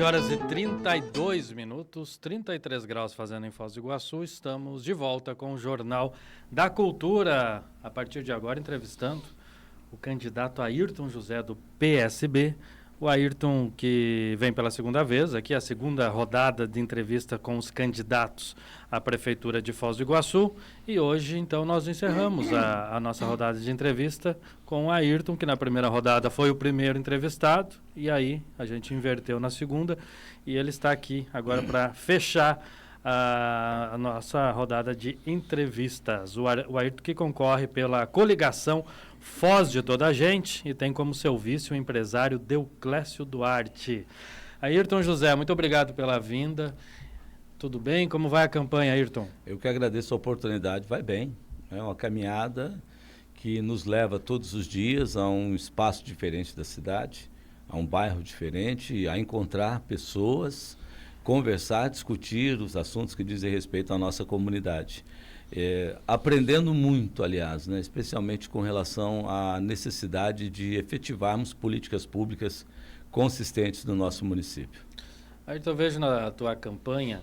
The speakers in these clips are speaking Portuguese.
13h32, 33 graus fazendo em Foz do Iguaçu. Estamos de volta com o Jornal da Cultura. A partir de agora, entrevistando o candidato Ayrton José do PSB. O Ayrton, que vem pela segunda vez, aqui a segunda rodada de entrevista com os candidatos à Prefeitura de Foz do Iguaçu. E hoje, então, nós encerramos a nossa rodada de entrevista com o Ayrton, que na primeira rodada foi o primeiro entrevistado, e aí a gente inverteu na segunda, e ele está aqui agora para fechar a nossa rodada de entrevistas. O Ayrton, que concorre pela coligação Foz de Toda a Gente e tem como seu vice o empresário Deuclésio Duarte. Ayrton José, muito obrigado pela vinda. Tudo bem? Como vai a campanha, Ayrton? Eu que agradeço a oportunidade. Vai bem. É uma caminhada que nos leva todos os dias a um espaço diferente da cidade, a um bairro diferente, a encontrar pessoas, conversar, discutir os assuntos que dizem respeito à nossa comunidade. Aprendendo muito, aliás, né, especialmente com relação à necessidade de efetivarmos políticas públicas consistentes no nosso município. Ayrton, eu vejo na tua campanha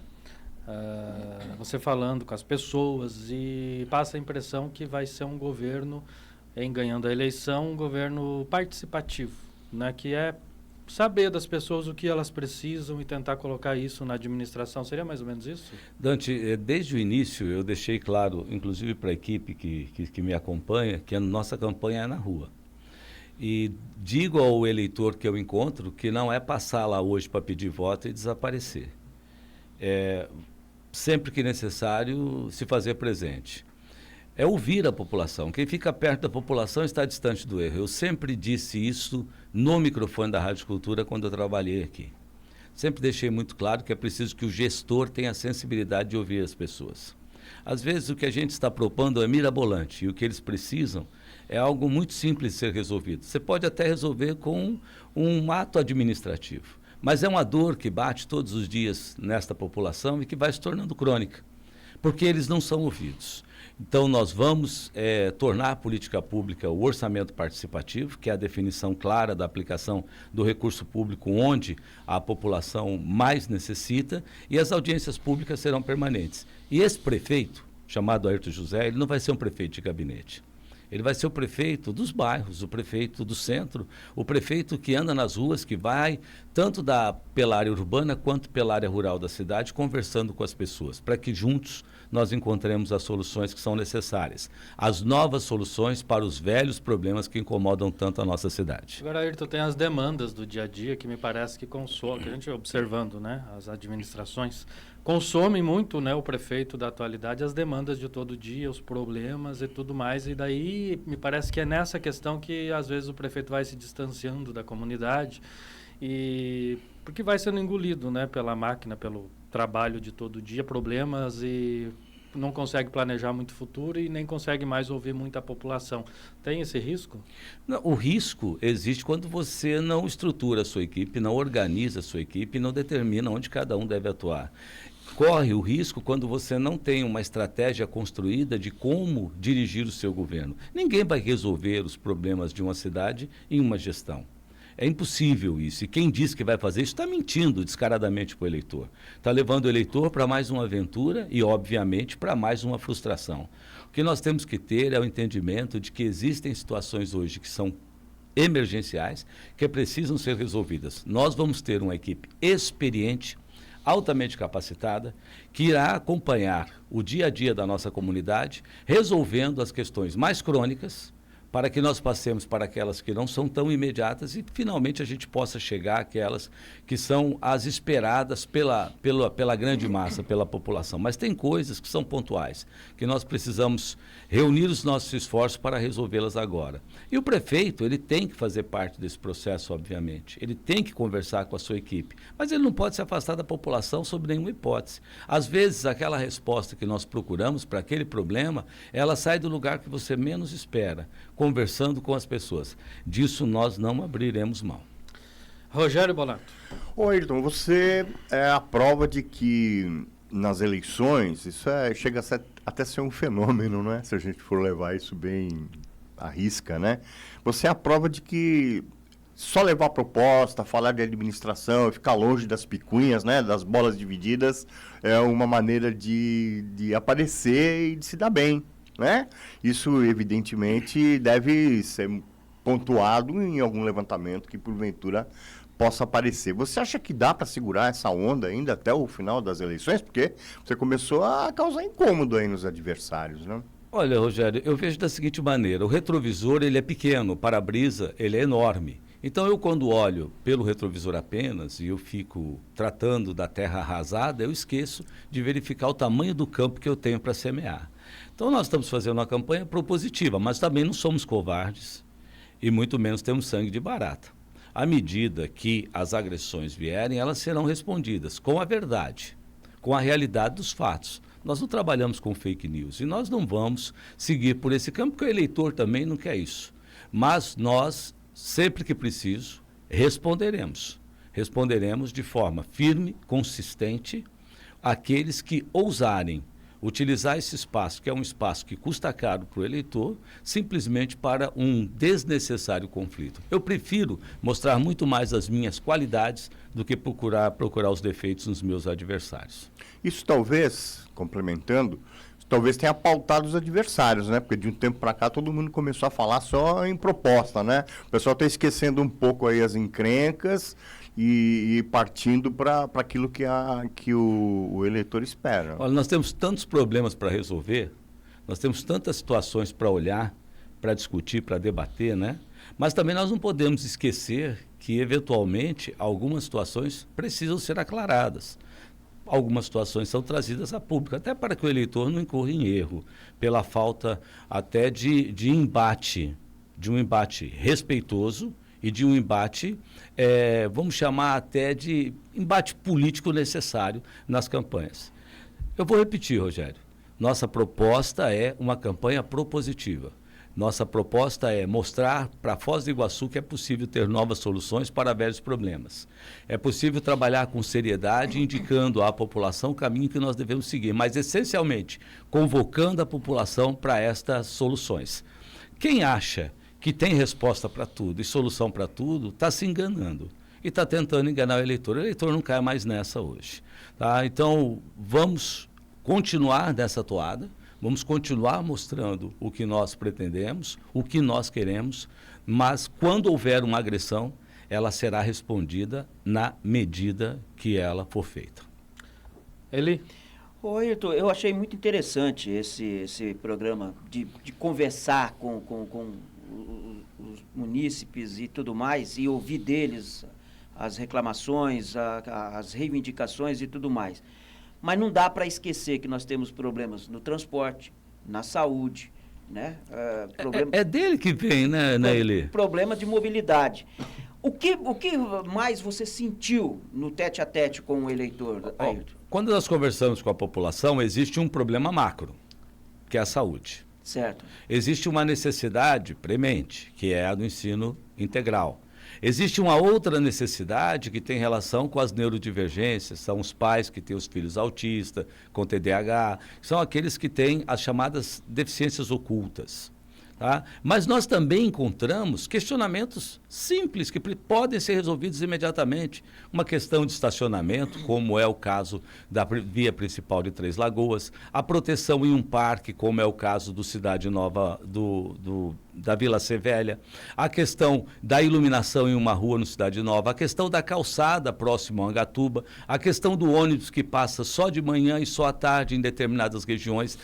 você falando com as pessoas e passa a impressão que vai ser um governo, em ganhando a eleição, um governo participativo, né, que é saber das pessoas o que elas precisam e tentar colocar isso na administração. Seria mais ou menos isso? Dante, desde o início eu deixei claro, inclusive para a equipe que me acompanha, que a nossa campanha é na rua. E digo ao eleitor que eu encontro que não é passar lá hoje para pedir voto e desaparecer. Sempre que necessário, se fazer presente. É ouvir a população. Quem fica perto da população está distante do erro. Eu sempre disse isso no microfone da Rádio Cultura quando eu trabalhei aqui. Sempre deixei muito claro que é preciso que o gestor tenha a sensibilidade de ouvir as pessoas. Às vezes o que a gente está propondo é mirabolante e o que eles precisam é algo muito simples de ser resolvido. Você pode até resolver com um ato administrativo, mas é uma dor que bate todos os dias nesta população e que vai se tornando crônica, porque eles não são ouvidos. Então, nós vamos tornar a política pública o orçamento participativo, que é a definição clara da aplicação do recurso público onde a população mais necessita, e as audiências públicas serão permanentes. E esse prefeito, chamado Ayrton José, ele não vai ser um prefeito de gabinete. Ele vai ser o prefeito dos bairros, o prefeito do centro, o prefeito que anda nas ruas, que vai tanto pela área urbana quanto pela área rural da cidade, conversando com as pessoas, para que juntos nós encontremos as soluções que são necessárias, as novas soluções para os velhos problemas que incomodam tanto a nossa cidade. Agora, Ayrton, tem as demandas do dia a dia que me parece que consomem, que a gente observando, né, as administrações consomem muito, né, o prefeito da atualidade, as demandas de todo dia, os problemas e tudo mais, e daí me parece que é nessa questão que às vezes o prefeito vai se distanciando da comunidade, e porque vai sendo engolido, né, pela máquina, pelo trabalho de todo dia, problemas, e não consegue planejar muito o futuro e nem consegue mais ouvir muita população. Tem esse risco? Não, o risco existe quando você não estrutura a sua equipe, não organiza a sua equipe, não determina onde cada um deve atuar. Corre o risco quando você não tem uma estratégia construída de como dirigir o seu governo. Ninguém vai resolver os problemas de uma cidade em uma gestão. É impossível isso. E quem diz que vai fazer isso está mentindo descaradamente para o eleitor. Está levando o eleitor para mais uma aventura e, obviamente, para mais uma frustração. O que nós temos que ter é o entendimento de que existem situações hoje que são emergenciais, que precisam ser resolvidas. Nós vamos ter uma equipe experiente, altamente capacitada, que irá acompanhar o dia a dia da nossa comunidade, resolvendo as questões mais crônicas, para que nós passemos para aquelas que não são tão imediatas e, finalmente, a gente possa chegar àquelas que são as esperadas pela grande massa, pela população. Mas tem coisas que são pontuais, que nós precisamos reunir os nossos esforços para resolvê-las agora. E o prefeito, ele tem que fazer parte desse processo, obviamente. Ele tem que conversar com a sua equipe, mas ele não pode se afastar da população sob nenhuma hipótese. Às vezes, aquela resposta que nós procuramos para aquele problema, ela sai do lugar que você menos espera, conversando com as pessoas. Disso nós não abriremos mão. Rogério Bonato. Ô, Ayrton, você é a prova de que nas eleições, isso chega até ser um fenômeno, não é? Se a gente for levar isso bem à risca, né? Você é a prova de que só levar proposta, falar de administração, ficar longe das picuinhas, né, das bolas divididas, é uma maneira de aparecer e de se dar bem, né? Isso, evidentemente, deve ser pontuado em algum levantamento que, porventura, possa aparecer. Você acha que dá para segurar essa onda ainda até o final das eleições? Porque você começou a causar incômodo aí nos adversários, né? Olha, Rogério, eu vejo da seguinte maneira, o retrovisor ele é pequeno, o para-brisa ele é enorme. Então eu quando olho pelo retrovisor apenas e eu fico tratando da terra arrasada, eu esqueço de verificar o tamanho do campo que eu tenho para semear. Então nós estamos fazendo uma campanha propositiva, mas também não somos covardes e muito menos temos sangue de barata. À medida que as agressões vierem, elas serão respondidas com a verdade, com a realidade dos fatos. Nós não trabalhamos com fake news e nós não vamos seguir por esse campo, porque o eleitor também não quer isso. Mas nós, sempre que preciso, responderemos. Responderemos de forma firme, consistente, àqueles que ousarem utilizar esse espaço, que é um espaço que custa caro para o eleitor, simplesmente para um desnecessário conflito. Eu prefiro mostrar muito mais as minhas qualidades do que procurar os defeitos nos meus adversários. Isso talvez, complementando, talvez tenha pautado os adversários, né? Porque de um tempo para cá todo mundo começou a falar só em proposta, né? O pessoal está esquecendo um pouco aí as encrencas e partindo para aquilo que o eleitor espera. Olha, nós temos tantos problemas para resolver, nós temos tantas situações para olhar, para discutir, para debater, né? Mas também nós não podemos esquecer que, eventualmente, algumas situações precisam ser aclaradas. Algumas situações são trazidas a público, até para que o eleitor não incorra em erro, pela falta até de embate, de um embate respeitoso e de um embate, vamos chamar até de embate político necessário nas campanhas. Eu vou repetir, Rogério, nossa proposta é uma campanha propositiva. Nossa proposta é mostrar para Foz do Iguaçu que é possível ter novas soluções para velhos problemas. É possível trabalhar com seriedade, indicando à população o caminho que nós devemos seguir, mas essencialmente convocando a população para estas soluções. Quem acha que tem resposta para tudo e solução para tudo, está se enganando e está tentando enganar o eleitor. O eleitor não cai mais nessa hoje. Tá? Então, vamos continuar nessa toada. Vamos continuar mostrando o que nós pretendemos, o que nós queremos, mas quando houver uma agressão, ela será respondida na medida que ela for feita. Eli? Ô, Ayrton, eu achei muito interessante esse programa de conversar com os munícipes e tudo mais, e ouvir deles as reclamações, as reivindicações e tudo mais. Mas não dá para esquecer que nós temos problemas no transporte, na saúde, né? É dele que vem, né, Eli? Problema de mobilidade. O que mais você sentiu no tete-a-tete com o eleitor, Ayrton? Quando nós conversamos com a população, existe um problema macro, que é a saúde. Certo. Existe uma necessidade premente, que é a do ensino integral. Existe uma outra necessidade que tem relação com as neurodivergências, são os pais que têm os filhos autistas, com TDAH, são aqueles que têm as chamadas deficiências ocultas. Tá? Mas nós também encontramos questionamentos simples que podem ser resolvidos imediatamente. Uma questão de estacionamento, como é o caso da via principal de Três Lagoas, a proteção em um parque, como é o caso do Cidade Nova, da Vila Sevelha, a questão da iluminação em uma rua no Cidade Nova, a questão da calçada próximo a Angatuba, a questão do ônibus que passa só de manhã e só à tarde em determinadas regiões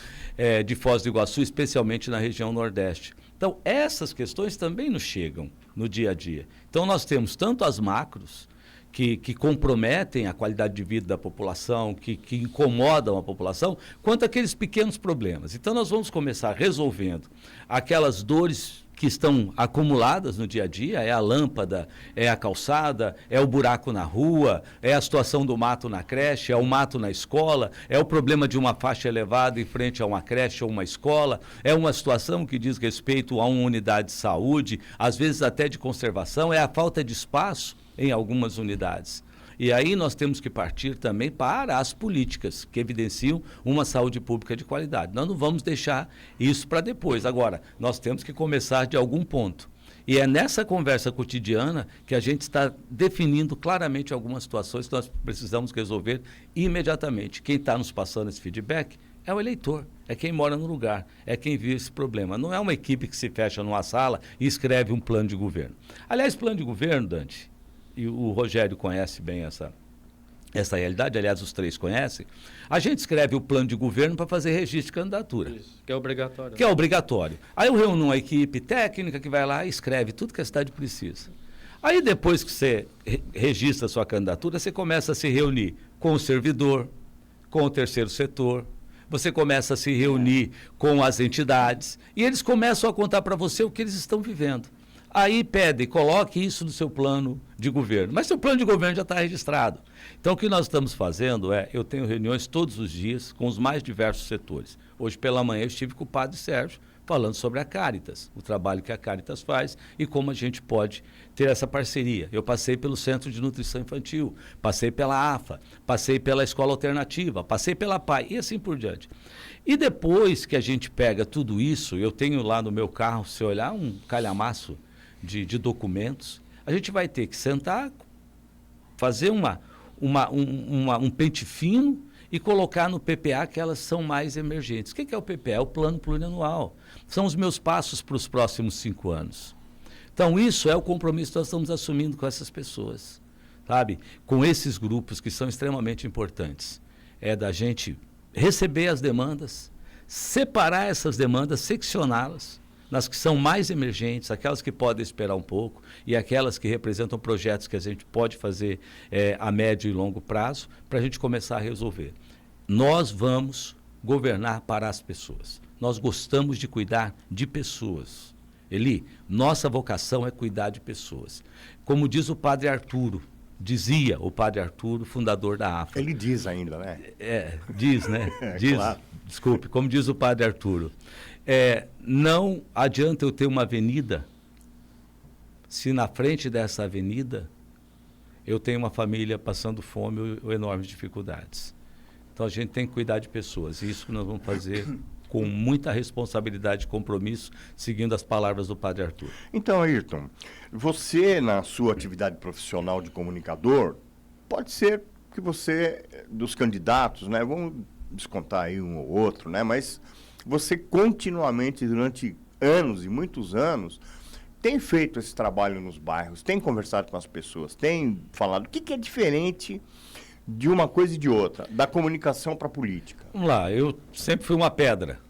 de Foz do Iguaçu, especialmente na região Nordeste. Então, essas questões também nos chegam no dia a dia. Então, nós temos tanto as macros, que comprometem a qualidade de vida da população, que incomodam a população, quanto aqueles pequenos problemas. Então, nós vamos começar resolvendo aquelas dores que estão acumuladas no dia a dia, é a lâmpada, é a calçada, é o buraco na rua, é a situação do mato na creche, é o mato na escola, é o problema de uma faixa elevada em frente a uma creche ou uma escola, é uma situação que diz respeito a uma unidade de saúde, às vezes até de conservação, é a falta de espaço em algumas unidades. E aí nós temos que partir também para as políticas que evidenciam uma saúde pública de qualidade. Nós não vamos deixar isso para depois. Agora, nós temos que começar de algum ponto. E é nessa conversa cotidiana que a gente está definindo claramente algumas situações que nós precisamos resolver imediatamente. Quem está nos passando esse feedback é o eleitor, é quem mora no lugar, é quem vive esse problema. Não é uma equipe que se fecha numa sala e escreve um plano de governo. Aliás, plano de governo, Dante, e o Rogério conhece bem essa realidade, aliás, os três conhecem, a gente escreve o plano de governo para fazer registro de candidatura. Isso, que é obrigatório. Que é obrigatório. Aí eu reúno uma equipe técnica que vai lá e escreve tudo que a cidade precisa. Aí depois que você registra a sua candidatura, você começa a se reunir com o servidor, com o terceiro setor, você começa a se reunir com as entidades e eles começam a contar para você o que eles estão vivendo. Aí pedem, coloque isso no seu plano de governo. Mas seu plano de governo já está registrado. Então, o que nós estamos fazendo eu tenho reuniões todos os dias com os mais diversos setores. Hoje pela manhã eu estive com o padre Sérgio falando sobre a Caritas, o trabalho que a Caritas faz e como a gente pode ter essa parceria. Eu passei pelo Centro de Nutrição Infantil, passei pela AFA, passei pela Escola Alternativa, passei pela PAI e assim por diante. E depois que a gente pega tudo isso, eu tenho lá no meu carro, se olhar, um calhamaço de documentos, a gente vai ter que sentar, fazer um pente fino e colocar no PPA que elas são mais emergentes. O que é o PPA? É o Plano Plurianual. São os meus passos para os próximos 5 anos. Então, isso é o compromisso que nós estamos assumindo com essas pessoas, sabe? Com esses grupos que são extremamente importantes. É da gente receber as demandas, separar essas demandas, seccioná-las, nas que são mais emergentes, aquelas que podem esperar um pouco e aquelas que representam projetos que a gente pode fazer a médio e longo prazo para a gente começar a resolver. Nós vamos governar para as pessoas. Nós gostamos de cuidar de pessoas. Eli, nossa vocação é cuidar de pessoas. Como diz o padre Arturo, dizia o padre Arturo, fundador da AFA. Ele diz ainda, né? Diz, né? Diz, claro. Desculpe, como diz o padre Arturo. Não adianta eu ter uma avenida se na frente dessa avenida eu tenho uma família passando fome ou enormes dificuldades. Então a gente tem que cuidar de pessoas. E isso que nós vamos fazer com muita responsabilidade e compromisso, seguindo as palavras do padre Arthur. Então, Ayrton, você na sua atividade profissional de comunicador, pode ser que você, dos candidatos, né, vamos descontar aí um ou outro, né, mas você continuamente, durante anos e muitos anos, tem feito esse trabalho nos bairros, tem conversado com as pessoas, tem falado o que é diferente de uma coisa e de outra, da comunicação para a política. Vamos lá, eu sempre fui uma pedra.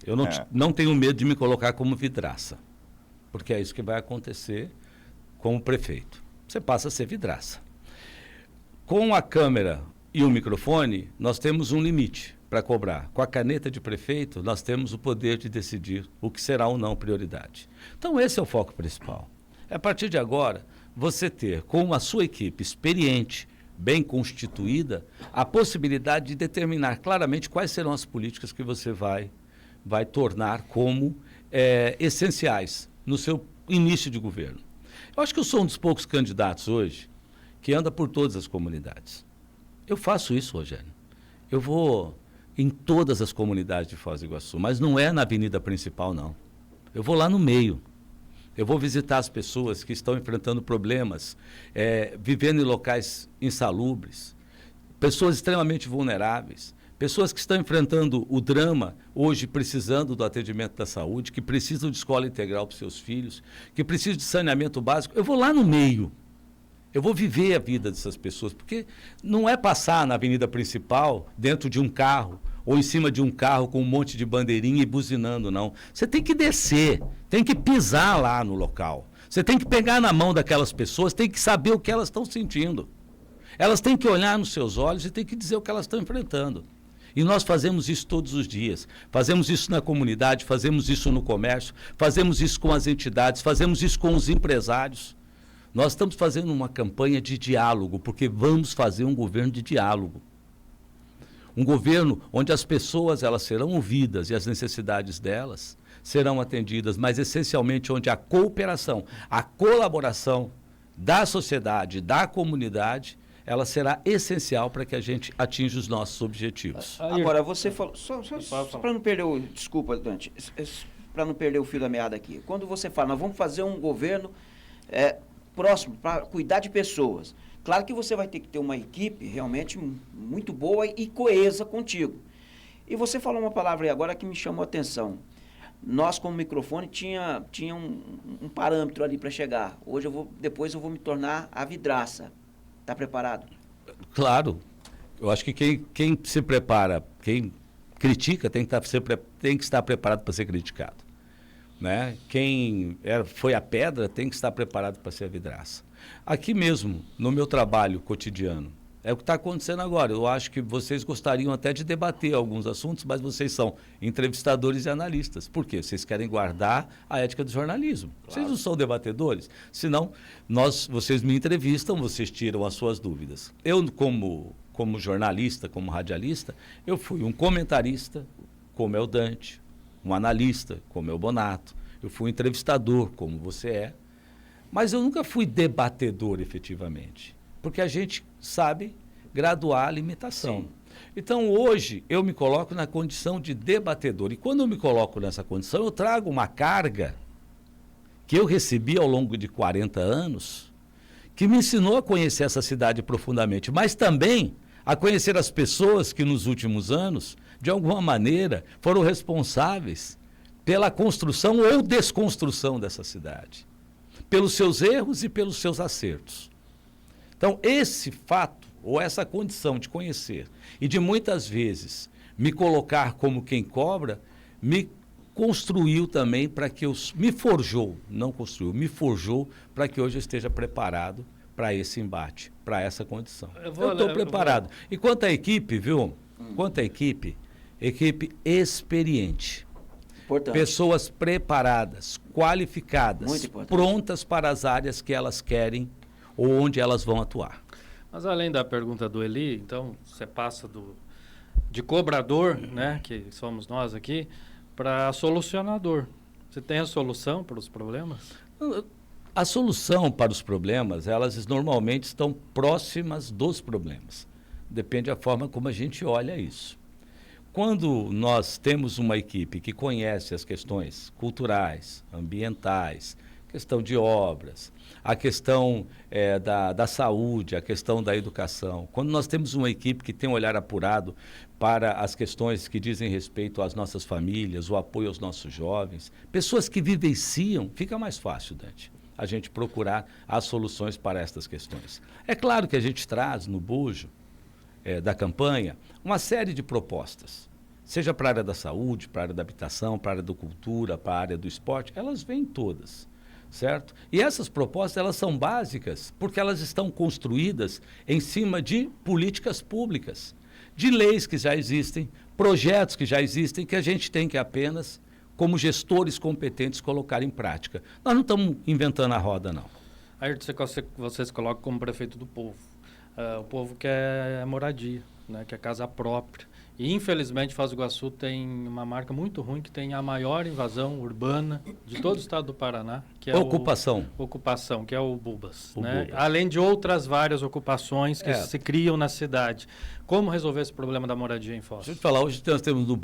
Eu não tenho medo de me colocar como vidraça, porque é isso que vai acontecer com o prefeito. Você passa a ser vidraça. Com a câmera e o microfone, nós temos um limite para cobrar. Com a caneta de prefeito, nós temos o poder de decidir o que será ou não prioridade. Então, esse é o foco principal. A partir de agora, você ter, com a sua equipe experiente, bem constituída, a possibilidade de determinar claramente quais serão as políticas que você vai tornar como essenciais no seu início de governo. Eu acho que eu sou um dos poucos candidatos hoje que anda por todas as comunidades. Eu faço isso, Rogério. Eu vou em todas as comunidades de Foz do Iguaçu, mas não é na avenida principal, não. Eu vou lá no meio. Eu vou visitar as pessoas que estão enfrentando problemas, vivendo em locais insalubres, pessoas extremamente vulneráveis, pessoas que estão enfrentando o drama, hoje precisando do atendimento da saúde, que precisam de escola integral para os seus filhos, que precisam de saneamento básico. Eu vou lá no meio. Eu vou viver a vida dessas pessoas, porque não é passar na avenida principal, dentro de um carro, ou em cima de um carro com um monte de bandeirinha e buzinando, não. Você tem que descer, tem que pisar lá no local. Você tem que pegar na mão daquelas pessoas, tem que saber o que elas estão sentindo. Elas têm que olhar nos seus olhos e tem que dizer o que elas estão enfrentando. E nós fazemos isso todos os dias. Fazemos isso na comunidade, fazemos isso no comércio, fazemos isso com as entidades, fazemos isso com os empresários. Nós estamos fazendo uma campanha de diálogo, porque vamos fazer um governo de diálogo. Um governo onde as pessoas elas serão ouvidas e as necessidades delas serão atendidas, mas essencialmente onde a cooperação, a colaboração da sociedade, da comunidade, ela será essencial para que a gente atinja os nossos objetivos. Agora, você falou, só para não perder o... Desculpa, Dante. para não perder o fio da meada aqui. Quando você fala, nós vamos fazer um governo próximo, para cuidar de pessoas. Claro que você vai ter que ter uma equipe realmente muito boa e coesa contigo. E você falou uma palavra aí agora que me chamou a atenção. Nós, como microfone, tinha um parâmetro ali para chegar. Hoje, depois eu vou me tornar a vidraça. Está preparado? Claro. Eu acho que quem se prepara, quem critica, tem que estar preparado para ser criticado. Né? Quem foi a pedra tem que estar preparado para ser a vidraça. Aqui mesmo, no meu trabalho cotidiano, é o que está acontecendo agora. Eu acho que vocês gostariam até de debater alguns assuntos, mas vocês são entrevistadores e analistas. Por quê? Vocês querem guardar a ética do jornalismo. Claro. Vocês não são debatedores. Senão, vocês me entrevistam, vocês tiram as suas dúvidas. Eu, como jornalista, como radialista, eu fui um comentarista, como é o Dante, um analista, como é o Bonato. Eu fui um entrevistador, como você é. Mas eu nunca fui debatedor, efetivamente. Porque a gente sabe graduar a limitação. Sim. Então, hoje, eu me coloco na condição de debatedor. E quando eu me coloco nessa condição, eu trago uma carga que eu recebi ao longo de 40 anos, que me ensinou a conhecer essa cidade profundamente, mas também a conhecer as pessoas que nos últimos anos, de alguma maneira, foram responsáveis pela construção ou desconstrução dessa cidade, pelos seus erros e pelos seus acertos. Então, esse fato, ou essa condição de conhecer e de muitas vezes me colocar como quem cobra, me construiu também para que me forjou para que hoje eu esteja preparado para esse embate, para essa condição. Eu estou preparado. E quanto à equipe, viu? Quanto à equipe experiente. Importante. Pessoas preparadas, qualificadas, prontas para as áreas que elas querem ou onde elas vão atuar. Mas além da pergunta do Eli, então você passa de cobrador, né, que somos nós aqui, para solucionador. Você tem a solução para os problemas? A solução para os problemas, elas normalmente estão próximas dos problemas. Depende da forma como a gente olha isso. Quando nós temos uma equipe que conhece as questões culturais, ambientais, questão de obras, a questão da saúde, a questão da educação. Quando nós temos uma equipe que tem um olhar apurado para as questões que dizem respeito às nossas famílias, o apoio aos nossos jovens, pessoas que vivenciam, fica mais fácil, Dante, a gente procurar as soluções para estas questões. É claro que a gente traz no bojo da campanha uma série de propostas, seja para a área da saúde, para a área da habitação, para a área da cultura, para a área do esporte, elas vêm todas. Certo? E essas propostas, elas são básicas porque elas estão construídas em cima de políticas públicas, de leis que já existem, projetos que já existem, que a gente tem que apenas, como gestores competentes, colocar em prática. Nós não estamos inventando a roda, não. Ayrton, você se coloca como prefeito do povo. O povo quer moradia, né? Quer casa própria. E, infelizmente, Foz do Iguaçu tem uma marca muito ruim, que tem a maior invasão urbana de todo o estado do Paraná, que é ocupação, que é o Bubas. Né? Além de outras várias ocupações que se criam na cidade. Como resolver esse problema da moradia em Foz? Deixa eu te falar, hoje nós temos o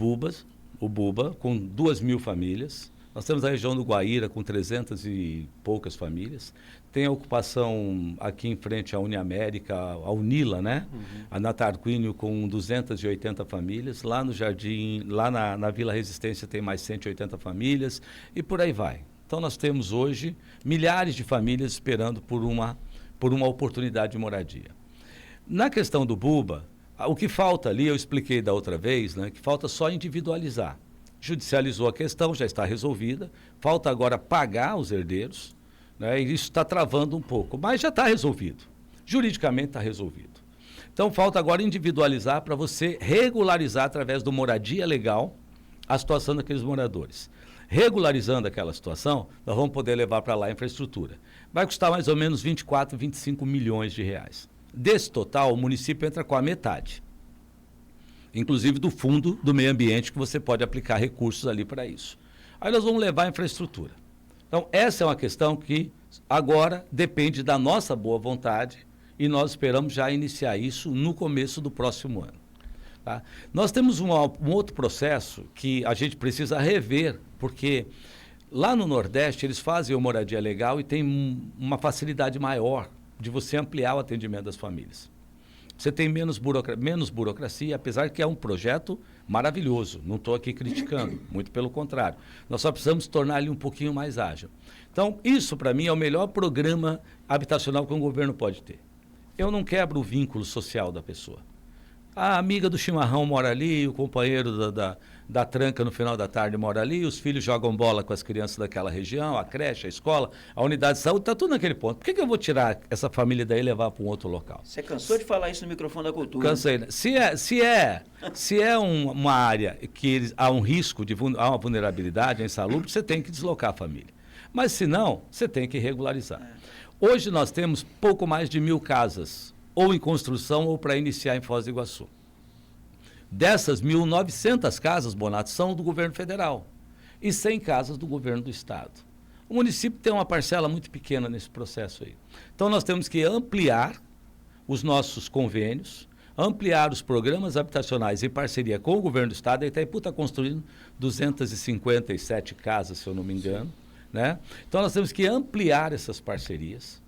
Buba, com 2.000 famílias. Nós temos a região do Guaíra, com 300 e poucas famílias. Tem a ocupação aqui em frente à Uniamérica, a Unila, né? Uhum. A Natarquínio, com 280 famílias. Lá no Jardim, lá na Vila Resistência tem mais 180 famílias e por aí vai. Então nós temos hoje milhares de famílias esperando por uma oportunidade de moradia. Na questão do Buba, o que falta ali, eu expliquei da outra vez, né? Que falta só individualizar. Judicializou a questão, já está resolvida. Falta agora pagar os herdeiros, né? E isso está travando um pouco, mas já está resolvido. Juridicamente está resolvido. Então, falta agora individualizar para você regularizar através do moradia legal a situação daqueles moradores. Regularizando aquela situação, nós vamos poder levar para lá a infraestrutura. Vai custar mais ou menos 24, 25 milhões de reais. Desse total, o município entra com a metade. Inclusive do fundo do meio ambiente, que você pode aplicar recursos ali para isso. Aí nós vamos levar a infraestrutura. Então, essa é uma questão que agora depende da nossa boa vontade e nós esperamos já iniciar isso no começo do próximo ano. Tá? Nós temos um outro processo que a gente precisa rever porque lá no Nordeste eles fazem a moradia legal e tem uma facilidade maior de você ampliar o atendimento das famílias. Você tem menos burocracia, apesar que é um projeto maravilhoso. Não estou aqui criticando, muito pelo contrário. Nós só precisamos tornar ele um pouquinho mais ágil. Então, isso para mim é o melhor programa habitacional que um governo pode ter. Eu não quebro o vínculo social da pessoa. A amiga do chimarrão mora ali, o companheiro da tranca no final da tarde mora ali, os filhos jogam bola com as crianças daquela região, a creche, a escola, a unidade de saúde, está tudo naquele ponto. Por que eu vou tirar essa família daí e levar para um outro local? Você cansou de falar isso no microfone da cultura? Cansei, né? Se é uma área que há um risco, há uma vulnerabilidade, é insalubre, você tem que deslocar a família. Mas se não, você tem que regularizar. Hoje nós temos pouco mais de 1.000 casas, ou em construção ou para iniciar em Foz do Iguaçu. Dessas 1.900 casas, Bonato, são do governo federal e 100 casas do governo do estado. O município tem uma parcela muito pequena nesse processo aí. Então nós temos que ampliar os nossos convênios, ampliar os programas habitacionais em parceria com o governo do estado. A Itaipu está construindo 257 casas, se eu não me engano, né? Então nós temos que ampliar essas parcerias.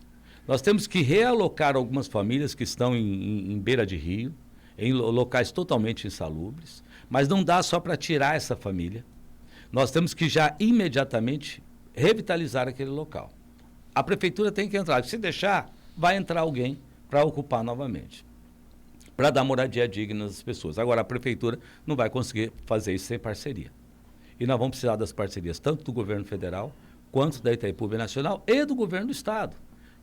Nós temos que realocar algumas famílias que estão em beira de rio, em locais totalmente insalubres, mas não dá só para tirar essa família. Nós temos que já imediatamente revitalizar aquele local. A prefeitura tem que entrar. Se deixar, vai entrar alguém para ocupar novamente, para dar moradia digna às pessoas. Agora, a prefeitura não vai conseguir fazer isso sem parceria. E nós vamos precisar das parcerias tanto do governo federal, quanto da Itaipu Nacional e do governo do estado,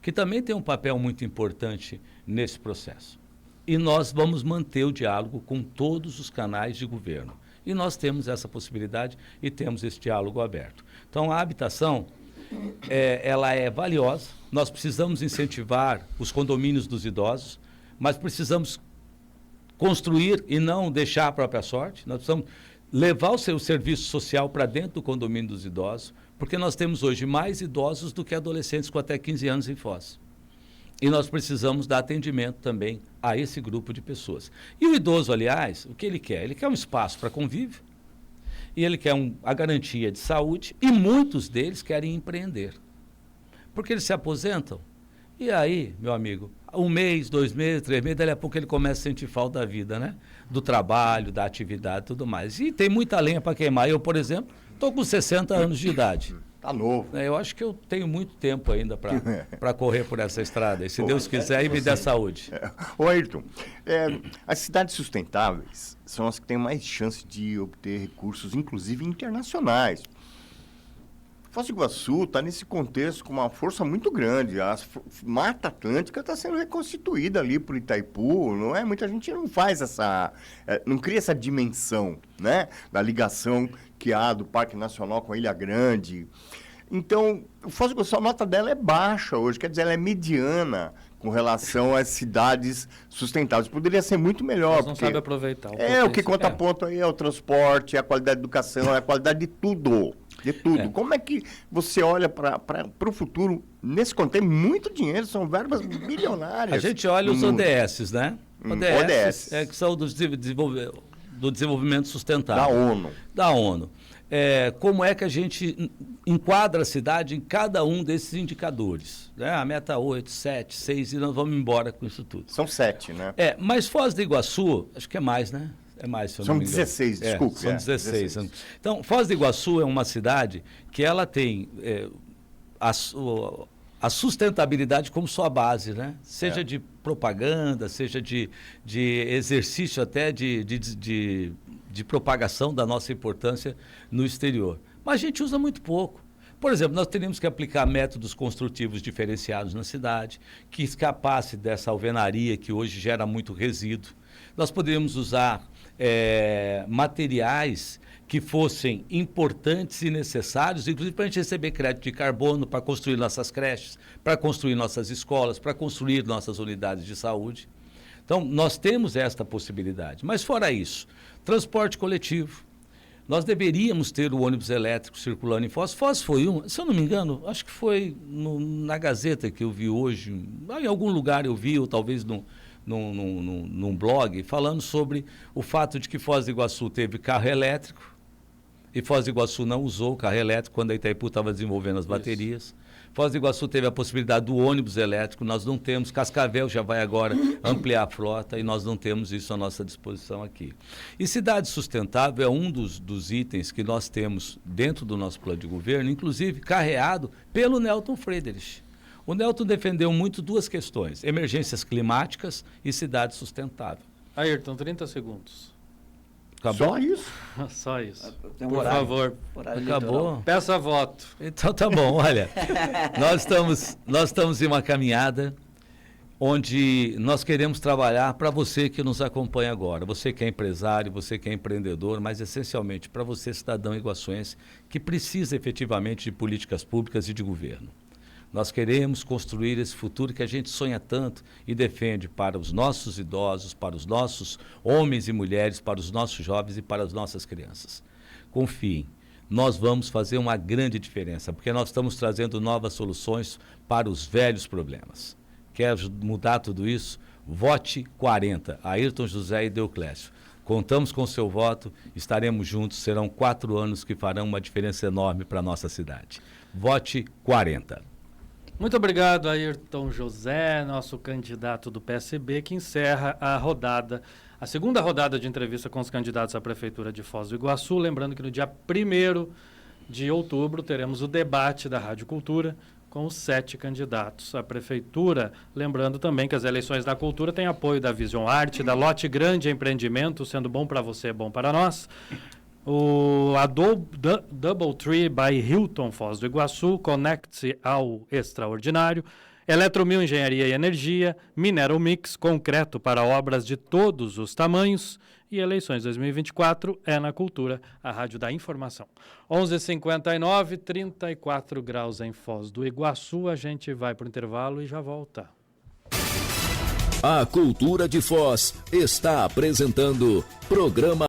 que também tem um papel muito importante nesse processo. E nós vamos manter o diálogo com todos os canais de governo. E nós temos essa possibilidade e temos esse diálogo aberto. Então, a habitação, ela é valiosa. Nós precisamos incentivar os condomínios dos idosos, mas precisamos construir e não deixar a própria sorte. Nós precisamos levar o seu serviço social para dentro do condomínio dos idosos, porque nós temos hoje mais idosos do que adolescentes com até 15 anos em Foz. E nós precisamos dar atendimento também a esse grupo de pessoas. E o idoso, aliás, o que ele quer? Ele quer um espaço para convívio, e ele quer a garantia de saúde, e muitos deles querem empreender. Porque eles se aposentam, e aí, meu amigo, 1 mês, 2 meses, 3 meses, dali a pouco ele começa a sentir falta da vida, né? Do trabalho, da atividade e tudo mais. E tem muita lenha para queimar. Eu, por exemplo, estou com 60 anos de idade. Tá novo. Eu acho que eu tenho muito tempo ainda para correr por essa estrada. E se Deus quiser, e me der saúde. Ô, Ayrton, as cidades sustentáveis são as que têm mais chance de obter recursos, inclusive internacionais. Foz do Iguaçu está nesse contexto com uma força muito grande. A Mata Atlântica está sendo reconstituída ali por Itaipu, não é? Muita gente não faz não cria essa dimensão, né? Da ligação que há do Parque Nacional com a Ilha Grande. Então, o Foz do Iguaçu, a nota dela é baixa hoje, quer dizer, ela é mediana com relação às cidades sustentáveis. Poderia ser muito melhor. Mas não sabe aproveitar. O que conta ponto aí é o transporte, é a qualidade da educação, é a qualidade de tudo. De tudo. Como é que você olha para o futuro nesse contexto? Tem muito dinheiro, são verbas bilionárias. A gente olha os ODS, né? ODS. Que são do desenvolvimento sustentável. Da ONU. Como é que a gente enquadra a cidade em cada um desses indicadores? Né? A meta 8, 7, 6, e nós vamos embora com isso tudo. São 7, né? Mas Foz do Iguaçu, acho que é mais, né? É mais, se eu não me engano. São 16, desculpe. São 16. Então, Foz do Iguaçu é uma cidade que ela tem a sustentabilidade como sua base, né? Seja de propaganda, seja de exercício até de propagação da nossa importância no exterior. Mas a gente usa muito pouco. Por exemplo, nós teríamos que aplicar métodos construtivos diferenciados na cidade, que escapasse dessa alvenaria que hoje gera muito resíduo. Nós poderíamos usar materiais que fossem importantes e necessários, inclusive para a gente receber crédito de carbono, para construir nossas creches, para construir nossas escolas, para construir nossas unidades de saúde. Então, nós temos esta possibilidade. Mas fora isso, transporte coletivo. Nós deveríamos ter o ônibus elétrico circulando em Foz. Foz foi se eu não me engano, acho que foi na Gazeta que eu vi hoje, em algum lugar eu vi, ou talvez num blog, falando sobre o fato de que Foz do Iguaçu teve carro elétrico, e Foz do Iguaçu não usou o carro elétrico quando a Itaipu estava desenvolvendo as baterias. Foz do Iguaçu teve a possibilidade do ônibus elétrico, nós não temos. Cascavel já vai agora ampliar a frota e nós não temos isso à nossa disposição aqui. E cidade sustentável é um dos itens que nós temos dentro do nosso plano de governo, inclusive carreado pelo Nelton Friedrich. O Nelton defendeu muito duas questões: emergências climáticas e cidade sustentável. Ayrton, 30 segundos. Acabou? Só isso? Só isso. Tem um Por horário. favor, Horário Acabou? eleitoral. peça voto. Então tá bom, olha, nós estamos em uma caminhada onde nós queremos trabalhar para você que nos acompanha agora, você que é empresário, você que é empreendedor, mas essencialmente para você, cidadão iguaçuense, que precisa efetivamente de políticas públicas e de governo. Nós queremos construir esse futuro que a gente sonha tanto e defende para os nossos idosos, para os nossos homens e mulheres, para os nossos jovens e para as nossas crianças. Confiem, nós vamos fazer uma grande diferença, porque nós estamos trazendo novas soluções para os velhos problemas. Quer mudar tudo isso? Vote 40, Ayrton José e Deoclésio. Contamos com o seu voto, estaremos juntos, serão 4 anos que farão uma diferença enorme para a nossa cidade. Vote 40. Muito obrigado, Ayrton José, nosso candidato do PSB, que encerra a segunda rodada de entrevista com os candidatos à Prefeitura de Foz do Iguaçu. Lembrando que no dia 1º de outubro teremos o debate da Rádio Cultura com os 7 candidatos à Prefeitura. Lembrando também que as eleições da Cultura têm apoio da Vision Art, da Lote Grande Empreendimento, sendo bom para você, é bom para nós. A Doubletree by Hilton Foz do Iguaçu conecte-se ao extraordinário. Eletromil Engenharia e Energia, Mineral Mix, concreto para obras de todos os tamanhos. E eleições 2024 é na Cultura, a Rádio da Informação. 11h59, 34 graus em Foz do Iguaçu. A gente vai para o intervalo e já volta. A Cultura de Foz está apresentando programa